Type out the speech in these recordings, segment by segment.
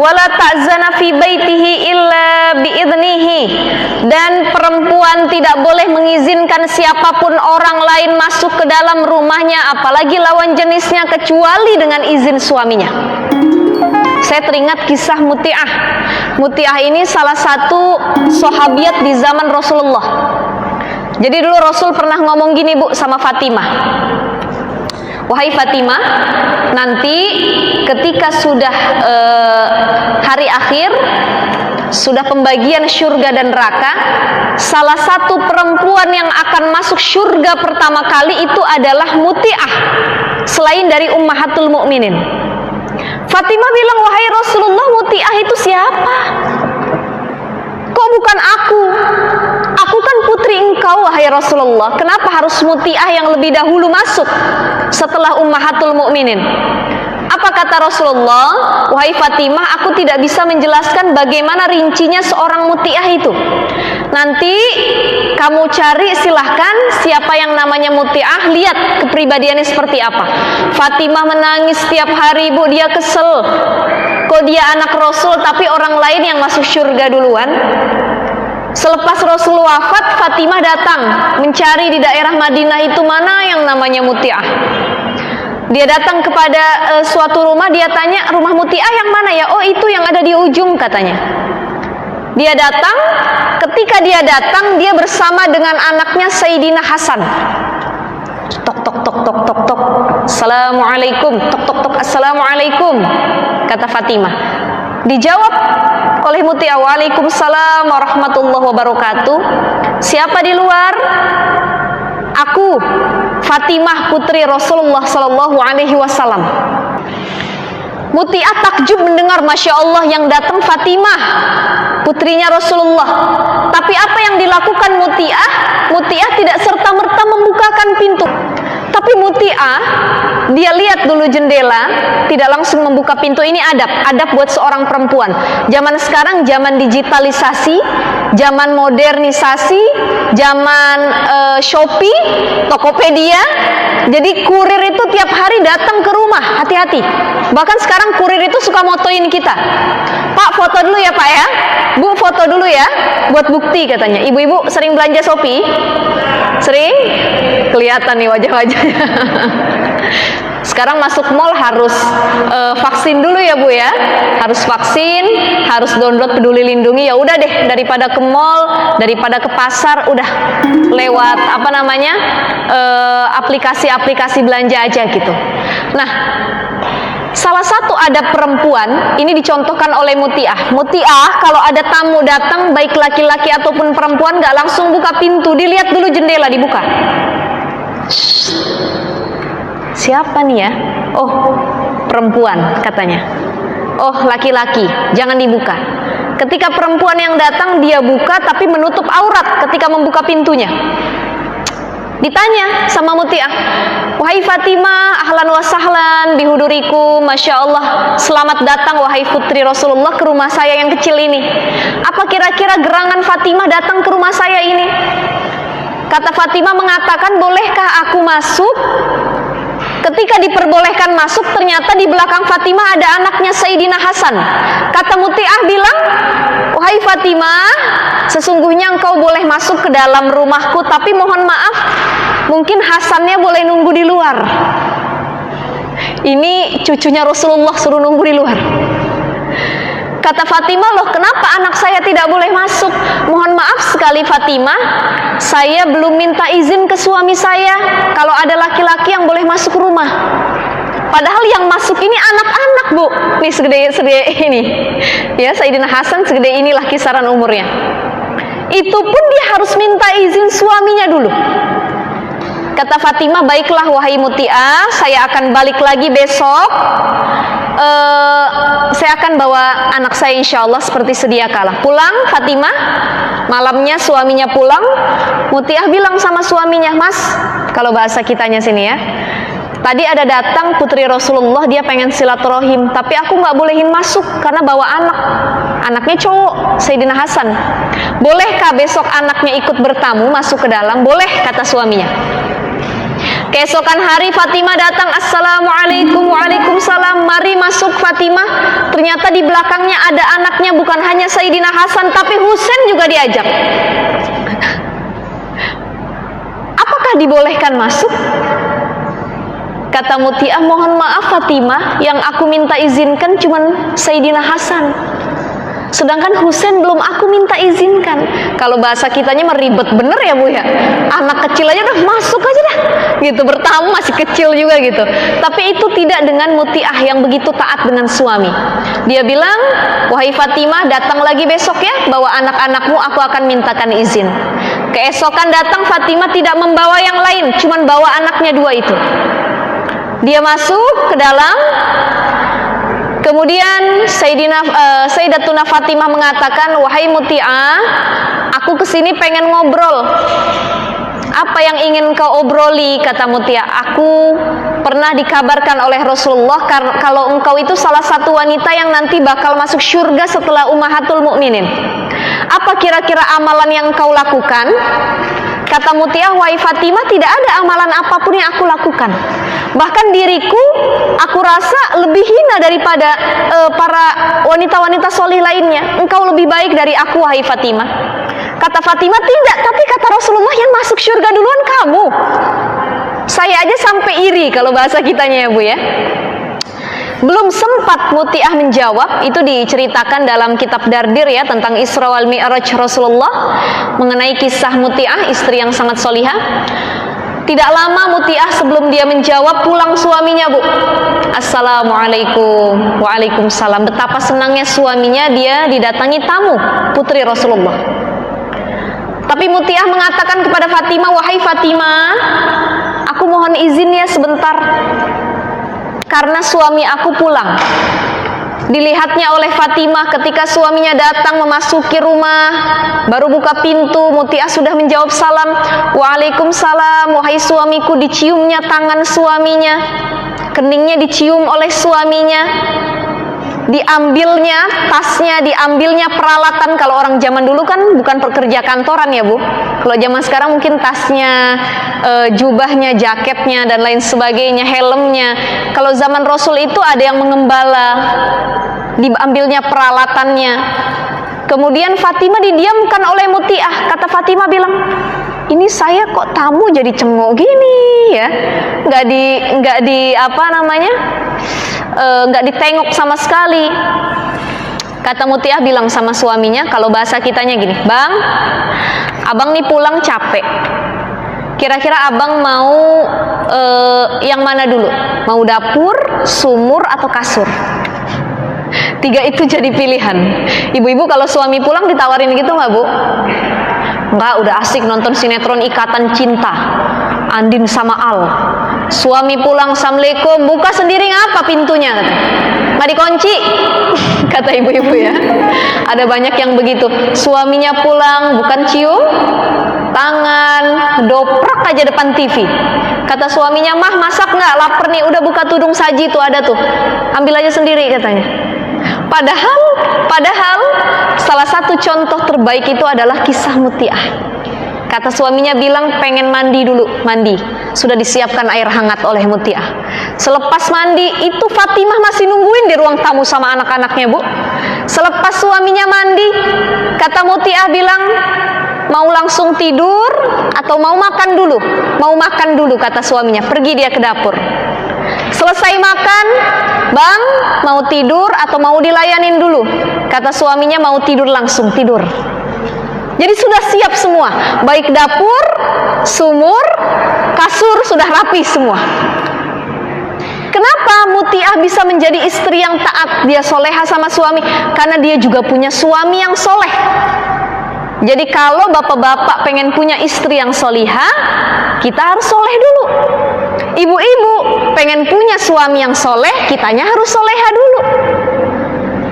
wala ta'zana fi baitihi illa biidnihi, dan perempuan tidak boleh mengizinkan siapapun orang lain masuk ke dalam rumahnya, apalagi lawan jenisnya, kecuali dengan izin suaminya. Saya teringat kisah Muti'ah. Muti'ah ini salah satu sahabiat di zaman Rasulullah. Jadi dulu Rasul pernah ngomong gini, Bu, sama Fatimah. Wahai Fatimah, nanti ketika sudah hari akhir, sudah pembagian syurga dan neraka, salah satu perempuan yang akan masuk syurga pertama kali itu adalah Muti'ah, selain dari Ummahatul Mukminin. Fatimah bilang, wahai Rasulullah, Muti'ah itu siapa? Kok bukan aku? Aku kan putri engkau, wahai Rasulullah. Kenapa harus Muti'ah yang lebih dahulu masuk setelah Ummahatul Mukminin? Apa kata Rasulullah? Wahai Fatimah, aku tidak bisa menjelaskan bagaimana rincinya seorang Muti'ah itu. Nanti kamu cari, silahkan, siapa yang namanya Muti'ah, lihat kepribadiannya seperti apa. Fatimah menangis setiap hari, Bu, dia kesel. Kok dia anak Rasul tapi orang lain yang masuk surga duluan? Selepas Rasul wafat, Fatimah datang mencari di daerah Madinah itu mana yang namanya Muti'ah. Dia datang kepada suatu rumah, dia tanya, rumah Muti'ah yang mana ya? Oh, itu yang ada di ujung, katanya. Dia datang, ketika dia datang, dia bersama dengan anaknya Sayyidina Hasan. Tok tok tok tok tok tok, Assalamualaikum. Tok tok tok, Assalamualaikum, kata Fatimah. Dijawab oleh Muti'ah, Waalaikumsalam warahmatullahi wabarakatuh. Siapa di luar? Aku, Fatimah, putri Rasulullah sallallahu alaihi wasallam. Muti'ah takjub mendengar, Masya Allah, yang datang Fatimah, putrinya Rasulullah. Tapi apa yang dilakukan Muti'ah? Muti'ah tidak serta-merta membukakan pintu. Tapi Muti'ah, dia lihat dulu jendela, tidak langsung membuka pintu. Ini adab buat seorang perempuan. Zaman sekarang zaman digitalisasi, zaman modernisasi, zaman Shopee, Tokopedia. Jadi kurir itu tiap hari datang ke rumah, hati-hati. Bahkan sekarang kurir itu suka motoin kita. Pak, foto dulu ya Pak ya. Bu, foto dulu ya, buat bukti, katanya. Ibu-ibu sering belanja Shopee? Sering? Kelihatan nih wajah-wajahnya. Sekarang masuk mall harus vaksin dulu ya Bu ya. Harus vaksin, harus download Peduli Lindungi. Ya udah deh, daripada ke mall, daripada ke pasar, udah lewat aplikasi-aplikasi belanja aja gitu. Nah, salah satu adab perempuan ini dicontohkan oleh Muti'ah. Muti'ah kalau ada tamu datang, baik laki-laki ataupun perempuan, gak langsung buka pintu, dilihat dulu jendela, dibuka. Shh. Siapa nih ya? Oh, perempuan, katanya. Oh, laki-laki, jangan dibuka. Ketika perempuan yang datang, dia buka tapi menutup aurat ketika membuka pintunya. Ditanya sama Muti'ah, wahai Fatimah, ahlan wa sahlan bihuduriku, Masya Allah, selamat datang wahai putri Rasulullah ke rumah saya yang kecil ini. Apa kira-kira gerangan Fatimah datang ke rumah saya ini? Kata Fatimah mengatakan, bolehkah aku masuk? Ketika diperbolehkan masuk, ternyata di belakang Fatimah ada anaknya Sayyidina Hasan. Kata Muti'ah bilang, wahai Fatimah, sesungguhnya engkau boleh masuk ke dalam rumahku, tapi mohon maaf, mungkin Hasannya boleh nunggu di luar. Ini cucunya Rasulullah suruh nunggu di luar. Kata Fatimah, loh kenapa anak saya tidak boleh masuk? Mohon maaf sekali Fatimah, saya belum minta izin ke suami saya kalau ada laki-laki yang boleh masuk rumah. Padahal yang masuk ini anak-anak Bu, nih segede ini. Ya, Sayyidina Hasan segede inilah kisaran umurnya. Itu pun dia harus minta izin suaminya dulu. Kata Fatimah, baiklah wahai Muti'ah, saya akan balik lagi besok. Saya akan bawa anak saya insya Allah seperti sedia kala. Pulang Fatimah, malamnya suaminya pulang. Muti'ah bilang sama suaminya, Mas, kalau bahasa kitanya sini ya, tadi ada datang putri Rasulullah, dia pengen silaturahim, tapi aku nggak bolehin masuk karena bawa anak. Anaknya cowok, Sayyidina Hasan. Bolehkah besok anaknya ikut bertamu masuk ke dalam? Boleh, kata suaminya. Keesokan hari Fatimah datang, assalamualaikum, waalaikumsalam, mari masuk Fatimah. Ternyata di belakangnya ada anaknya, bukan hanya Sayyidina Hasan, tapi Husain juga diajak. Apakah dibolehkan masuk? Kata Muti'ah, mohon maaf Fatimah, yang aku minta izinkan cuman Sayyidina Hasan, sedangkan Husain belum aku minta izinkan. Kalau bahasa kitanya meribet bener ya Bu ya, anak kecil aja udah masuk aja dah gitu, bertamu masih kecil juga gitu. Tapi itu tidak dengan Muti'ah yang begitu taat dengan suami. Dia bilang, wahai Fatimah, datang lagi besok ya, bawa anak-anakmu, aku akan mintakan izin. Keesokan datang Fatimah tidak membawa yang lain, cuman bawa anaknya dua itu. Dia masuk ke dalam. Kemudian Sayyidatuna Fatimah mengatakan, wahai Muti'ah, aku kesini pengen ngobrol. Apa yang ingin kau obroli? Kata Muti'ah, aku pernah dikabarkan oleh Rasulullah kalau engkau itu salah satu wanita yang nanti bakal masuk surga setelah Ummahatul Mukminin. Apa kira-kira amalan yang kau lakukan? Kata Muti'ah, wahai Fatimah, tidak ada amalan apapun yang aku lakukan. Bahkan diriku, aku rasa lebih hina daripada para wanita-wanita solih lainnya. Engkau lebih baik dari aku, wahai Fatimah. Kata Fatimah, tidak, tapi kata Rasulullah yang masuk surga duluan kamu. Saya aja sampai iri kalau bahasa kitanya ya Bu ya. Belum sempat Muti'ah menjawab, itu diceritakan dalam kitab Dardir ya, tentang Isra wal Mi'raj Rasulullah, mengenai kisah Muti'ah, istri yang sangat solihah. Tidak lama Muti'ah sebelum dia menjawab, pulang suaminya Bu. Assalamualaikum, waalaikumsalam. Betapa senangnya suaminya dia didatangi tamu putri Rasulullah. Tapi Muti'ah mengatakan kepada Fatimah, wahai Fatimah, aku mohon izin ya sebentar, karena suami aku pulang. Dilihatnya oleh Fatimah ketika suaminya datang memasuki rumah, baru buka pintu, Muti'ah sudah menjawab salam, waalaikumsalam, wahai suamiku. Diciumnya tangan suaminya, keningnya dicium oleh suaminya, diambilnya tasnya, diambilnya peralatan. Kalau orang zaman dulu kan bukan pekerja kantoran ya Bu. Kalau zaman sekarang mungkin tasnya, jubahnya, jaketnya dan lain sebagainya, helmnya. Kalau zaman Rasul itu ada yang mengembala, diambilnya peralatannya. Kemudian Fatimah didiamkan oleh Muti'ah. Kata Fatimah bilang, ini saya kok tamu jadi cengok gini ya, nggak ditengok sama sekali. Kata Muti'ah bilang sama suaminya, kalau bahasa kitanya gini, bang, abang nih pulang capek, kira-kira abang mau yang mana dulu? Mau dapur, sumur, atau kasur? Tiga itu jadi pilihan. Ibu-ibu kalau suami pulang ditawarin gitu nggak Bu? Enggak, udah asik nonton sinetron Ikatan Cinta, Andin sama Al. Suami pulang, assalamualaikum, buka sendiri ngapa pintunya? Kata, nggak dikunci. Kata ibu-ibu ya. Ada banyak yang begitu. Suaminya pulang, bukan cium tangan, doprak aja depan TV. Kata suaminya, mah masak nggak? Lapar nih, udah buka tudung saji tuh, ada tuh, ambil aja sendiri katanya. Padahal salah satu contoh terbaik itu adalah kisah Muti'ah. Kata suaminya bilang pengen mandi dulu, mandi. Sudah disiapkan air hangat oleh Muti'ah. Selepas mandi itu Fatimah masih nungguin di ruang tamu sama anak-anaknya Bu. Selepas suaminya mandi, kata Muti'ah bilang, mau langsung tidur atau mau makan dulu? Mau makan dulu kata suaminya. Pergi dia ke dapur. Selesai makan, bang, mau tidur atau mau dilayanin dulu? Kata suaminya mau tidur, langsung tidur. Jadi sudah siap semua, baik dapur, sumur, kasur, sudah rapi semua. Kenapa Muti'ah bisa menjadi istri yang taat? Dia soleha sama suami, karena dia juga punya suami yang soleh. Jadi kalau bapak-bapak pengen punya istri yang solihah, kita harus soleh dulu. Ibu-ibu pengen punya suami yang soleh, kitanya harus soleha dulu.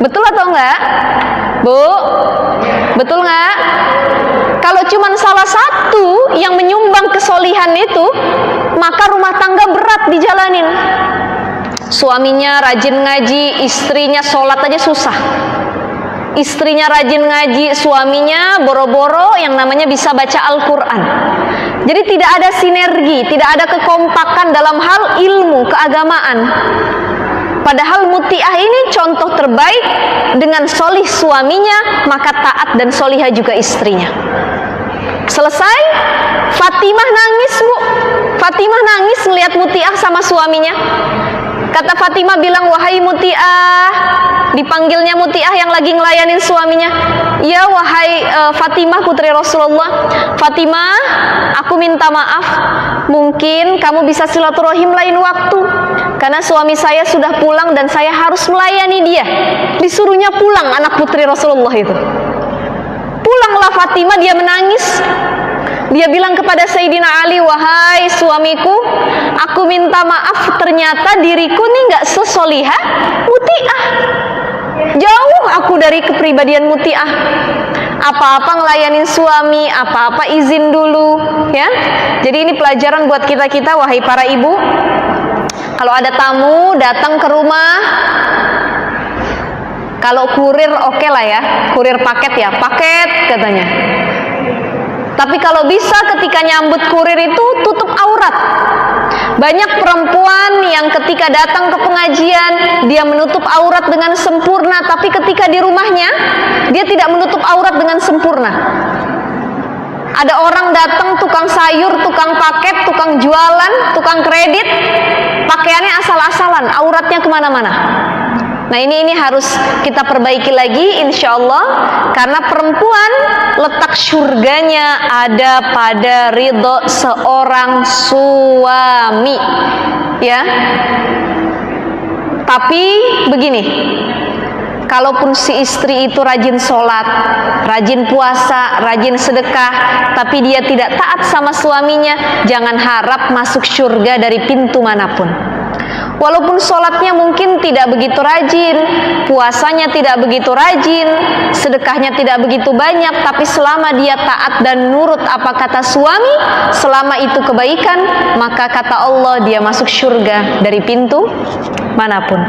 Betul atau enggak? Bu, betul enggak? Kalau cuma salah satu yang menyumbang kesolihan itu, maka rumah tangga berat dijalanin. Suaminya rajin ngaji, istrinya sholat aja susah. Istrinya rajin ngaji, suaminya boro-boro yang namanya bisa baca Al-Quran. Jadi tidak ada sinergi, tidak ada kekompakan dalam hal ilmu keagamaan. Padahal Muti'ah ini contoh terbaik, dengan solih suaminya maka taat dan solihah juga istrinya. Selesai, Fatimah nangis, Bu. Fatimah nangis melihat Muti'ah sama suaminya. Kata Fatimah bilang, wahai Muti'ah, dipanggilnya Muti'ah yang lagi ngelayanin suaminya. Ya wahai Fatimah putri Rasulullah, Fatimah, aku minta maaf, mungkin kamu bisa silaturahim lain waktu, karena suami saya sudah pulang dan saya harus melayani dia. Disuruhnya pulang anak putri Rasulullah itu. Pulanglah Fatimah, dia menangis. Dia bilang kepada Sayyidina Ali, wahai suamiku, aku minta maaf, ternyata diriku nih gak sesolihah Muti'ah. Jauh aku dari kepribadian Muti'ah. Apa-apa ngelayanin suami, apa-apa izin dulu, ya. Jadi ini pelajaran buat kita-kita, wahai para ibu. Kalau ada tamu datang ke rumah, kalau kurir oke lah ya, kurir paket ya, paket katanya. Tapi kalau bisa ketika nyambut kurir itu tutup aurat. Banyak perempuan yang ketika datang ke pengajian dia menutup aurat dengan sempurna, tapi ketika di rumahnya dia tidak menutup aurat dengan sempurna. Ada orang datang, tukang sayur, tukang paket, tukang jualan, tukang kredit, pakaiannya asal-asalan, auratnya kemana-mana. Nah ini harus kita perbaiki lagi insya Allah, karena perempuan letak surganya ada pada ridho seorang suami, ya. Tapi begini, kalaupun si istri itu rajin sholat, rajin puasa, rajin sedekah, tapi dia tidak taat sama suaminya, jangan harap masuk surga dari pintu manapun. Walaupun sholatnya mungkin tidak begitu rajin, puasanya tidak begitu rajin, sedekahnya tidak begitu banyak, tapi selama dia taat dan nurut apa kata suami, selama itu kebaikan, maka kata Allah dia masuk surga dari pintu manapun.